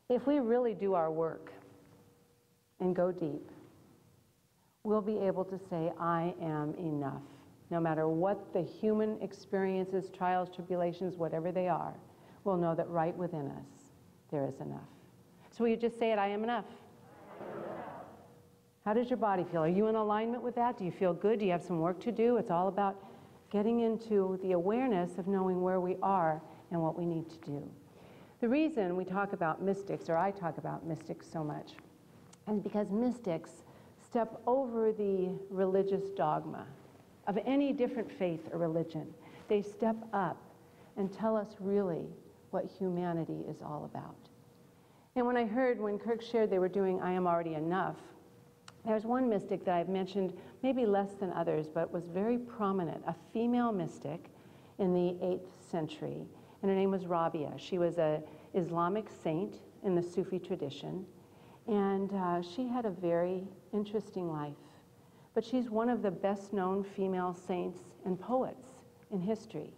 If we really do our work and go deep, we'll be able to say, I am enough. No matter what the human experiences, trials, tribulations, whatever they are, we'll know that right within us, there is enough. So will you just say it, I am enough? How does your body feel? Are you in alignment with that? Do you feel good? Do you have some work to do? It's all about getting into the awareness of knowing where we are and what we need to do. The reason we talk about mystics, or I talk about mystics so much, is because mystics step over the religious dogma of any different faith or religion. They step up and tell us really what humanity is all about. And when I heard, when Kirk shared they were doing I Am Already Enough, there's one mystic that I've mentioned, maybe less than others, but was very prominent, a female mystic in the 8th century, and her name was Rabia. She was an Islamic saint in the Sufi tradition, and she had a very interesting life. But she's one of the best-known female saints and poets in history.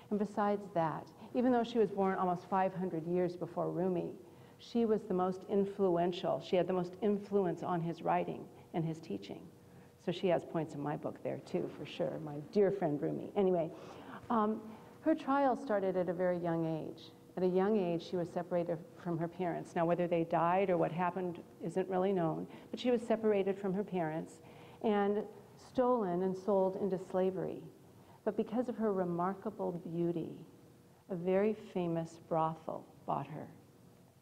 And besides that, even though she was born almost 500 years before Rumi, she was the most influential. She had the most influence on his writing and his teaching. So she has points in my book there too, for sure, my dear friend Rumi. Anyway, her trial started at a very young age. At a young age, she was separated from her parents. Now, whether they died or what happened isn't really known, but she was separated from her parents and stolen and sold into slavery. But because of her remarkable beauty, a very famous brothel bought her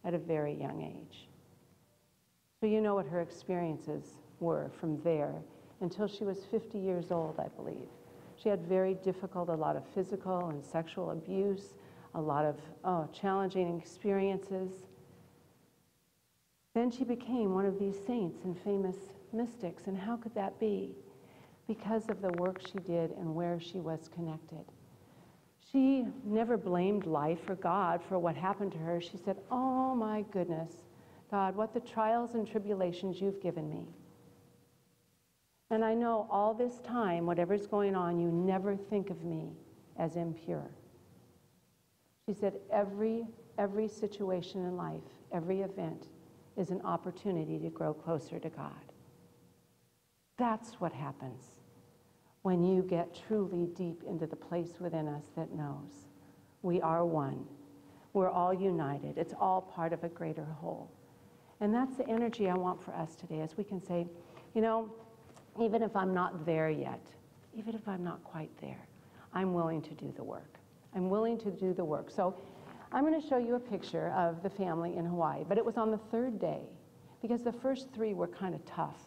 at a very young age. So you know what her experiences were from there until she was 50 years old, I believe. She had very difficult, a lot of physical and sexual abuse, a lot of challenging experiences. Then she became one of these saints and famous mystics, and how could that be? Because of the work she did and where she was connected. She never blamed life or God for what happened to her. She said, oh my goodness, God, what the trials and tribulations you've given me. And I know all this time, whatever's going on, you never think of me as impure. She said, every situation in life, every event is an opportunity to grow closer to God. That's what happens when you get truly deep into the place within us that knows we are one. We're all united. It's all part of a greater whole. And that's the energy I want for us today, as we can say, you know, even if I'm not there yet, even if I'm not quite there, I'm willing to do the work. I'm willing to do the work. So I'm going to show you a picture of the family in Hawaii, but it was on the 3rd day, because the first 3 were kind of tough.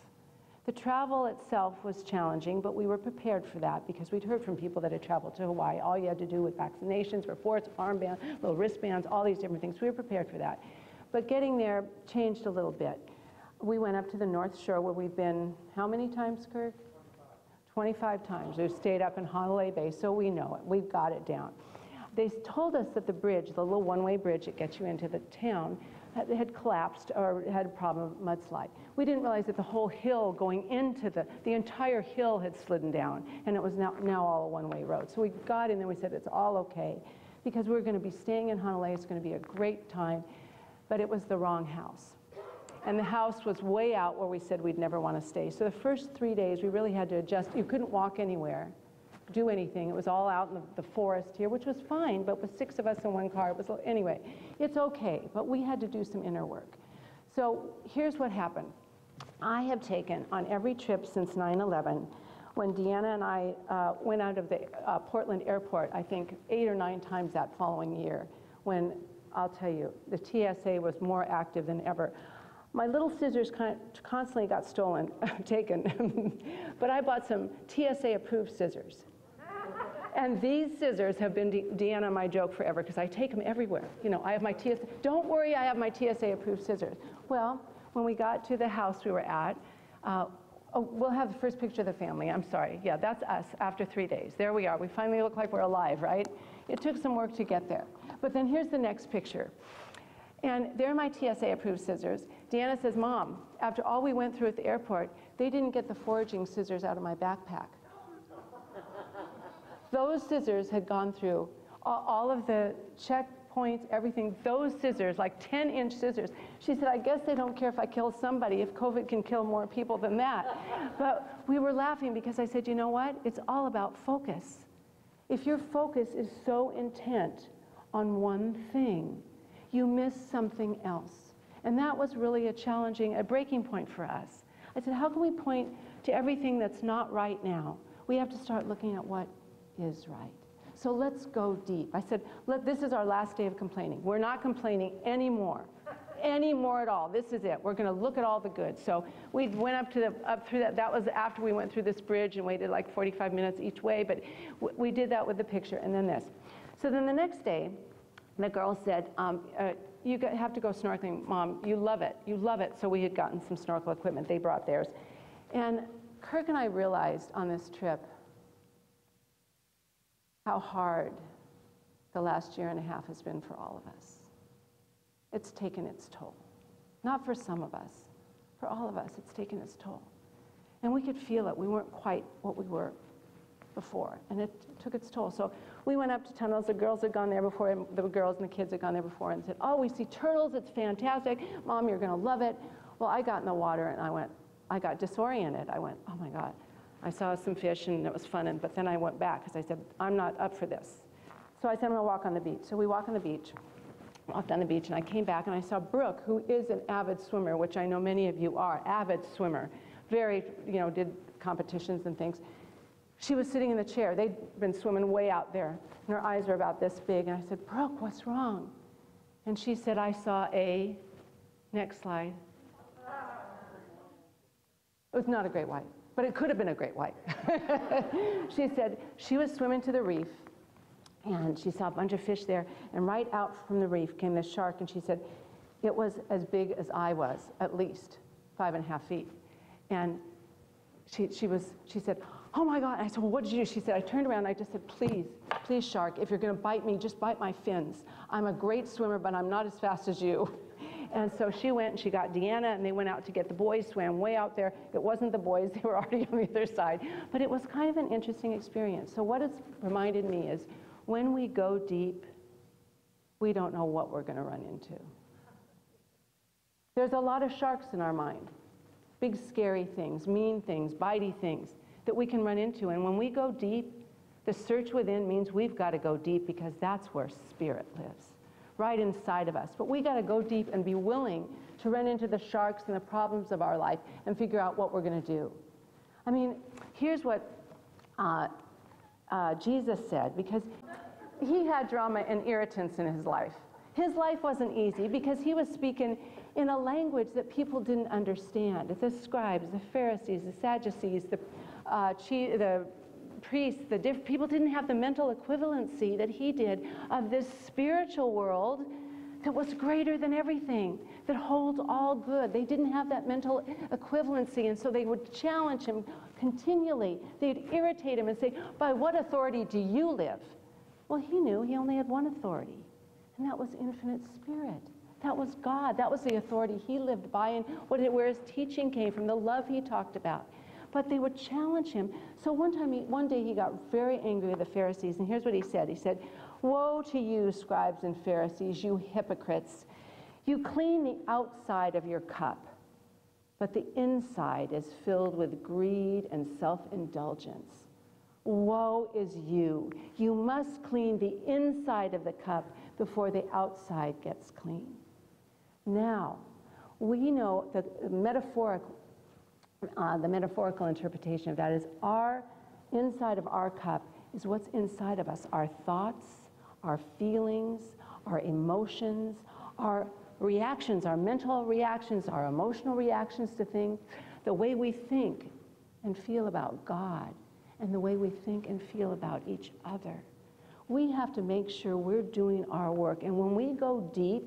The travel itself was challenging, but we were prepared for that because we'd heard from people that had traveled to Hawaii. All you had to do with vaccinations, reports, armband, little wristbands, all these different things. We were prepared for that. But getting there changed a little bit. We went up to the North Shore where we've been, how many times, Kirk? 25 times. We've stayed up in Honolulu Bay, so we know it. We've got it down. They told us that the bridge, the little one-way bridge that gets you into the town, had collapsed or had a problem of mudslide. We didn't realize that the whole hill going into the entire hill had slidden down, and it was now all a one-way road. So we got in there, we said it's all okay, because we're going to be staying in Honolulu, it's going to be a great time, but it was the wrong house. And the house was way out where we said we'd never want to stay. So the first 3 days we really had to adjust. You couldn't walk anywhere, do anything. It was all out in the forest here, which was fine, but with 6 of us in one car, it was, anyway, it's okay, but we had to do some inner work. So here's what happened. I have taken on every trip since 9/11, when Deanna and I went out of the Portland airport, I think 8 or 9 times that following year, when, I'll tell you, the TSA was more active than ever. My little scissors constantly got stolen, taken, but I bought some TSA-approved scissors. And these scissors have been Deanna and my joke forever, because I take them everywhere. You know, I have my TSA, don't worry, I have my TSA-approved scissors. Well, when we got to the house we were at, we'll have the first picture of the family, I'm sorry. Yeah, that's us after 3 days. There we are, we finally look like we're alive, right? It took some work to get there. But then here's the next picture. And they're my TSA-approved scissors. Deanna says, Mom, after all we went through at the airport, they didn't get the foraging scissors out of my backpack. Those scissors had gone through all of the checkpoints points, everything. Those scissors, like 10-inch scissors. She said, I guess they don't care if I kill somebody, if COVID can kill more people than that. But we were laughing because I said, you know what? It's all about focus. If your focus is so intent on one thing, you miss something else. And that was really a breaking point for us. I said, how can we point to everything that's not right now? We have to start looking at what is right. So let's go deep. I said, this is our last day of complaining. We're not complaining anymore at all. This is it. We're going to look at all the good. So we went up through that. That was after we went through this bridge and waited like 45 minutes each way. But we did that with the picture and then this. So then the next day, the girl said, you have to go snorkeling, Mom. You love it. You love it. So we had gotten some snorkel equipment. They brought theirs. And Kirk and I realized on this trip how hard the last year and a half has been for all of us. It's taken its toll. Not for some of us. For all of us, it's taken its toll. And we could feel it. We weren't quite what we were before, and it took its toll. So we went up to tunnels. The girls had gone there before, and the girls and the kids had gone there before and said, oh, we see turtles. It's fantastic. Mom, you're going to love it. Well, I got in the water, and I got disoriented. I went, oh, my God. I saw some fish, and it was fun, but then I went back because I said, I'm not up for this. So I said, I'm going to walk on the beach. So we walked on the beach, walked on the beach, and I came back, and I saw Brooke, who is an avid swimmer, which I know many of you are, avid swimmer, very, did competitions and things. She was sitting in the chair. They'd been swimming way out there, and her eyes were about this big, and I said, Brooke, what's wrong? And she said, I saw next slide. It was not a great white. But it could have been a great white. She said she was swimming to the reef, and she saw a bunch of fish there, and right out from the reef came this shark, and she said it was as big as I was, at least 5.5 feet. And she said, oh my God. And I said, well, what did you do? She said, I turned around, and I just said, please, shark, if you're going to bite me, just bite my fins. I'm a great swimmer, but I'm not as fast as you. And so she went and she got Deanna, and they went out to get the boys, swam way out there. It wasn't the boys, they were already on the other side. But it was kind of an interesting experience. So what it's reminded me is when we go deep, we don't know what we're going to run into. There's a lot of sharks in our mind, big scary things, mean things, bitey things that we can run into. And when we go deep, the search within means we've got to go deep because that's where spirit lives. Right inside of us. But we got to go deep and be willing to run into the sharks and the problems of our life and figure out what we're going to do. I mean, here's what Jesus said, because he had drama and irritants in his life. His life wasn't easy because he was speaking in a language that people didn't understand. The scribes, the Pharisees, the Sadducees, the priests, people didn't have the mental equivalency that he did of this spiritual world that was greater than everything, that holds all good. They didn't have that mental equivalency, and so they would challenge him continually. They'd irritate him and say, by what authority do you live? Well, he knew he only had one authority, and that was infinite spirit. That was God. That was the authority he lived by, and where his teaching came from, the love he talked about. But they would challenge him. So one day he got very angry with the Pharisees, and here's what he said. He said, woe to you, scribes and Pharisees, you hypocrites. You clean the outside of your cup, but the inside is filled with greed and self-indulgence. Woe is you. You must clean the inside of the cup before the outside gets clean. Now, we know that the metaphorical interpretation of that is our inside of our cup is what's inside of us, our thoughts, our feelings, our emotions, our reactions, our mental reactions, our emotional reactions to things, the way we think and feel about God, and the way we think and feel about each other. We have to make sure we're doing our work, and when we go deep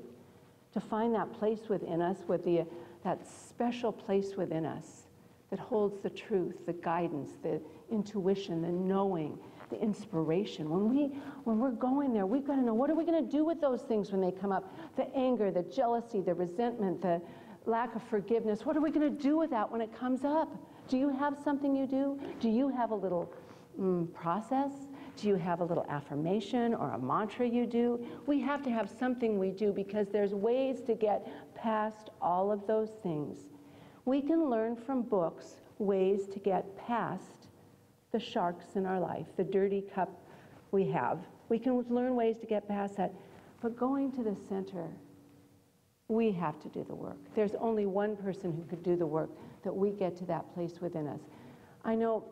to find that place within us, that special place within us, that holds the truth, the guidance, the intuition, the knowing, the inspiration. When we're going there, we've got to know, what are we going to do with those things when they come up? The anger, the jealousy, the resentment, the lack of forgiveness. What are we going to do with that when it comes up? Do you have something you do? Do you have a little process? Do you have a little affirmation or a mantra you do? We have to have something we do because there's ways to get past all of those things. We can learn from books ways to get past the sharks in our life, the dirty cup we have. We can learn ways to get past that. But going to the center, we have to do the work. There's only one person who could do the work, that we get to that place within us. I know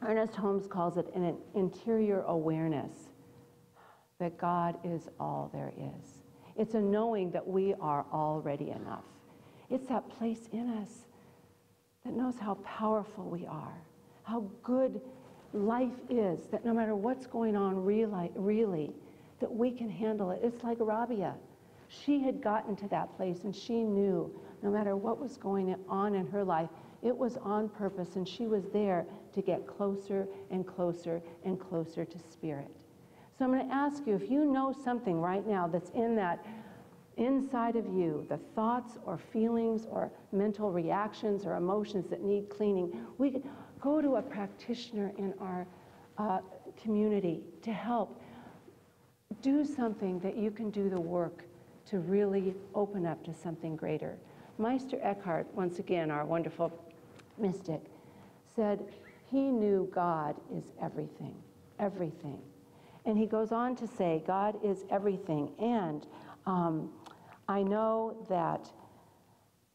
Ernest Holmes calls it an interior awareness that God is all there is. It's a knowing that we are already enough. It's that place in us that knows how powerful we are, how good life is, that no matter what's going on really, that we can handle it. It's like Rabia. She had gotten to that place and she knew no matter what was going on in her life, it was on purpose, and she was there to get closer and closer and closer to Spirit. So I'm going to ask you, if you know something right now that's in that inside of you, the thoughts or feelings or mental reactions or emotions that need cleaning, we could go to a practitioner in our community to help. Do something that you can do the work to really open up to something greater. Meister Eckhart, once again, our wonderful mystic, said he knew God is everything, everything. And he goes on to say, God is everything, and I know that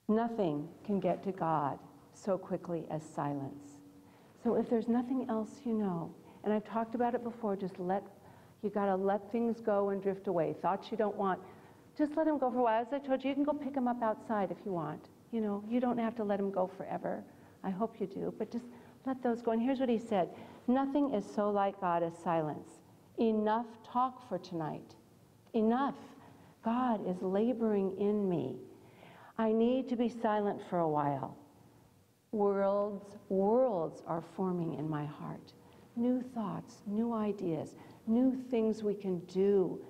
nothing can get to God so quickly as silence. So if there's nothing else you know, and I've talked about it before, you gotta let things go and drift away. Thoughts you don't want, just let them go for a while. As I told you, you can go pick them up outside if you want. You know, you don't have to let them go forever. I hope you do, but just let those go. And here's what he said: nothing is so like God as silence. Enough talk for tonight. Enough. God is laboring in me. I need to be silent for a while. Worlds are forming in my heart. New thoughts, new ideas, new things we can do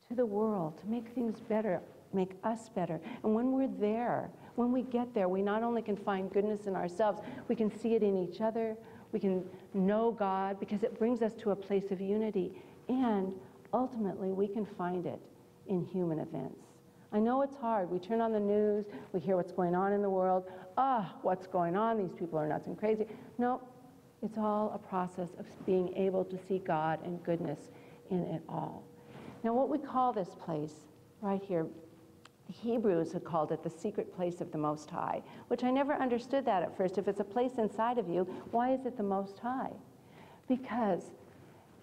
to the world to make things better, make us better. And when we're there, when we get there, we not only can find goodness in ourselves, we can see it in each other, we can know God, because it brings us to a place of unity, and ultimately we can find it in human events. I know it's hard. We turn on the news, we hear what's going on in the world. What's going on? These people are nuts and crazy. No, it's all a process of being able to see God and goodness in it all. Now, what we call this place right here, the Hebrews had called it the secret place of the Most High, which I never understood that at first. If it's a place inside of you, why is it the Most High? Because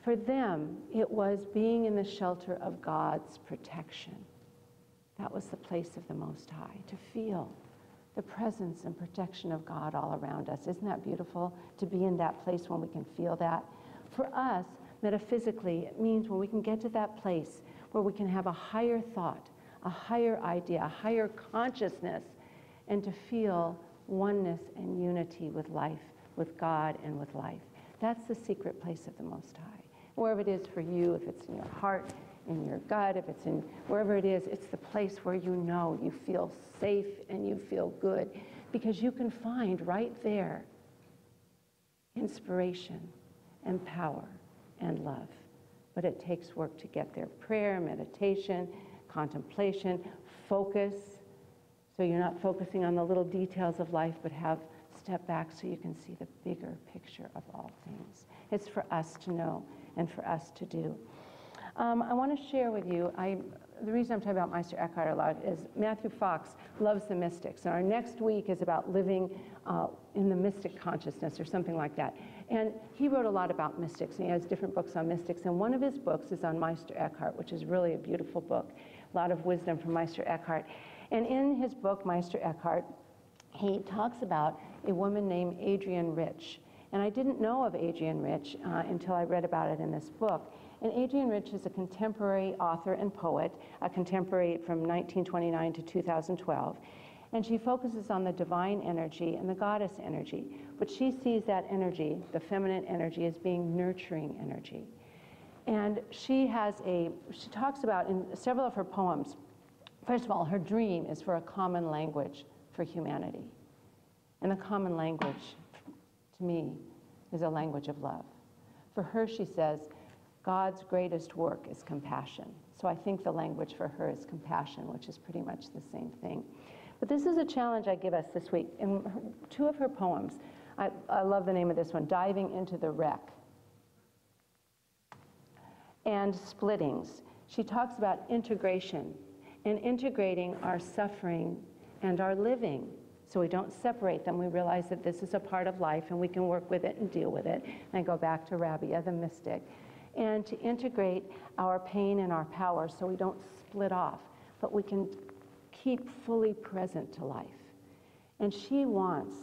for them, it was being in the shelter of God's protection. That was the place of the Most High, to feel the presence and protection of God all around us. Isn't that beautiful, to be in that place when we can feel that? For us, metaphysically, it means when we can get to that place where we can have a higher thought, a higher idea, a higher consciousness, and to feel oneness and unity with life, with God and with life. That's the secret place of the Most High. Wherever it is for you, if it's in your heart, in your gut, if it's in wherever it is, it's the place where you know you feel safe and you feel good, because you can find right there inspiration and power and love. But it takes work to get there. Prayer, meditation, contemplation, focus, so you're not focusing on the little details of life, but step back so you can see the bigger picture of all things. It's for us to know and for us to do. I want to share with you, the reason I'm talking about Meister Eckhart a lot is Matthew Fox loves the mystics, and our next week is about living in the mystic consciousness or something like that. And he wrote a lot about mystics, and he has different books on mystics, and one of his books is on Meister Eckhart, which is really a beautiful book, a lot of wisdom from Meister Eckhart. And in his book, Meister Eckhart, he talks about a woman named Adrienne Rich. And I didn't know of Adrienne Rich until I read about it in this book. And Adrienne Rich is a contemporary author and poet, a contemporary from 1929 to 2012. And she focuses on the divine energy and the goddess energy. But she sees that energy, the feminine energy, as being nurturing energy. And she talks about in several of her poems, first of all, her dream is for a common language for humanity. And the common language, to me, is a language of love. For her, she says, God's greatest work is compassion. So I think the language for her is compassion, which is pretty much the same thing. But this is a challenge I give us this week. In two of her poems, I love the name of this one, Diving into the Wreck, and Splittings. She talks about integration and integrating our suffering and our living. So we don't separate them. We realize that this is a part of life and we can work with it and deal with it. And I go back to Rabia, the mystic. And to integrate our pain and our power so we don't split off, but we can keep fully present to life. And she wants,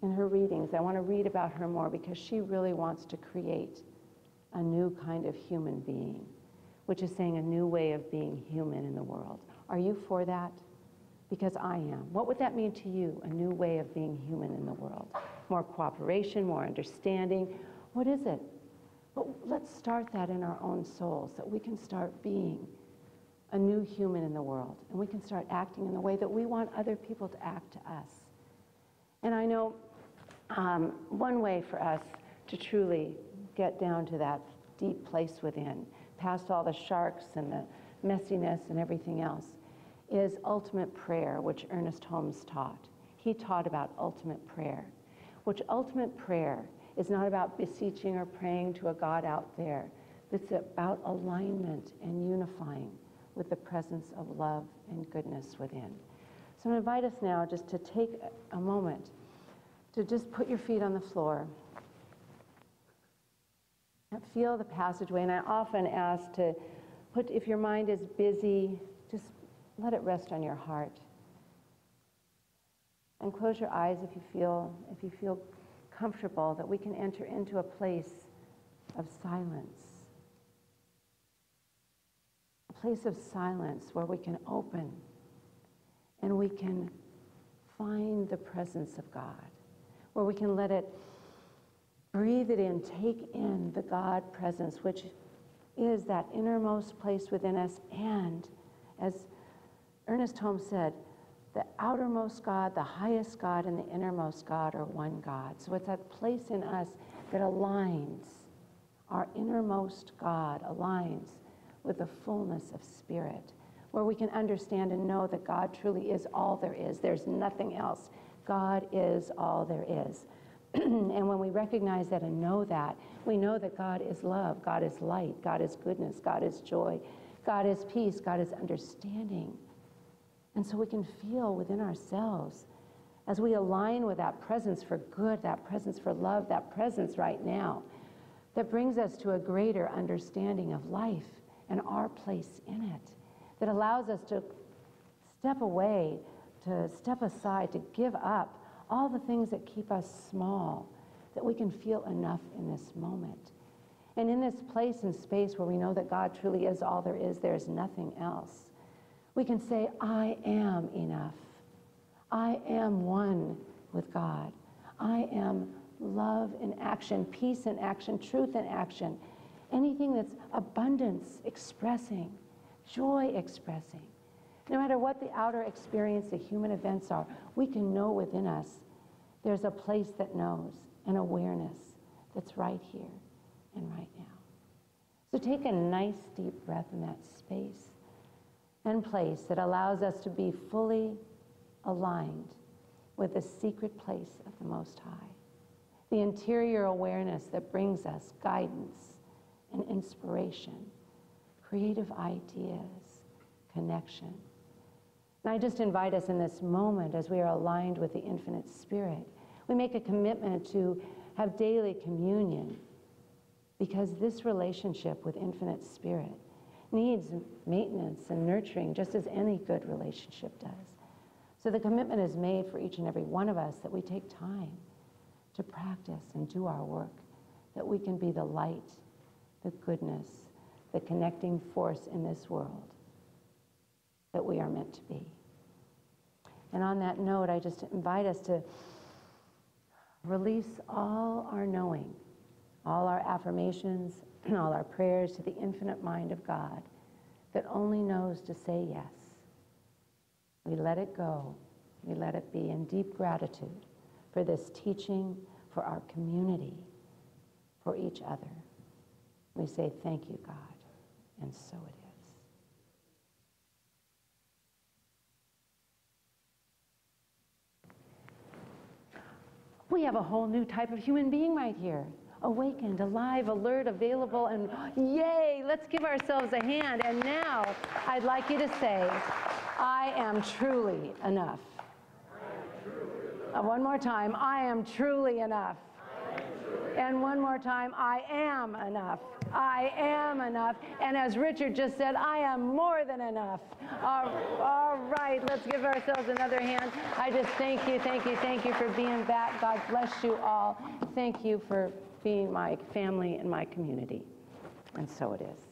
in her readings, I want to read about her more because she really wants to create a new kind of human being, which is saying a new way of being human in the world. Are you for that? Because I am. What would that mean to you, a new way of being human in the world? More cooperation, more understanding. What is it? But let's start that in our own souls, that we can start being a new human in the world, and we can start acting in the way that we want other people to act to us. And I know one way for us to truly get down to that deep place within, past all the sharks and the messiness and everything else, is ultimate prayer, which Ernest Holmes taught. He taught about ultimate prayer, which ultimate prayer is not about beseeching or praying to a God out there. It's about alignment and unifying with the presence of love and goodness within. So I'm going to invite us now just to take a moment to just put your feet on the floor. Feel the passageway, and I often ask to put, if your mind is busy, just let it rest on your heart. And close your eyes if you feel comfortable, that we can enter into a place of silence. A place of silence where we can open and we can find the presence of God, where we can let it, breathe it in, take in the God presence, which is that innermost place within us, and as Ernest Holmes said, the outermost God, the highest God, and the innermost God are one God. So it's that place in us that aligns, our innermost God aligns with the fullness of Spirit, where we can understand and know that God truly is all there is. There's nothing else. God is all there is. And when we recognize that and know that, we know that God is love, God is light, God is goodness, God is joy, God is peace, God is understanding. And so we can feel within ourselves, as we align with that presence for good, that presence for love, that presence right now, that brings us to a greater understanding of life and our place in it, that allows us to step away, to step aside, to give up all the things that keep us small, that we can feel enough in this moment. And in this place and space where we know that God truly is all there is nothing else, we can say, I am enough. I am one with God. I am love in action, peace in action, truth in action. Anything that's abundance expressing, joy expressing. No matter what the outer experience, the human events are, we can know within us there's a place that knows, an awareness that's right here and right now. So take a nice deep breath in that space and place that allows us to be fully aligned with the secret place of the Most High, the interior awareness that brings us guidance and inspiration, creative ideas, connection. And I just invite us in this moment, as we are aligned with the infinite Spirit, we make a commitment to have daily communion, because this relationship with infinite Spirit needs maintenance and nurturing just as any good relationship does. So the commitment is made for each and every one of us that we take time to practice and do our work, that we can be the light, the goodness, the connecting force in this world that we are meant to be. And on that note, I just invite us to release all our knowing, all our affirmations, all our prayers to the infinite mind of God that only knows to say yes. We let it go. We let it be in deep gratitude for this teaching, for our community, for each other. We say, thank you, God, and so it is. We have a whole new type of human being right here. Awakened, alive, alert, available, and yay, let's give ourselves a hand. And now I'd like you to say, I am truly enough. One more time, I am truly enough. And one more time, I am enough. I am enough. And as Richard just said, I am more than enough. All right, let's give ourselves another hand. I just thank you for being back. God bless you all. Thank you for being my family and my community. And so it is.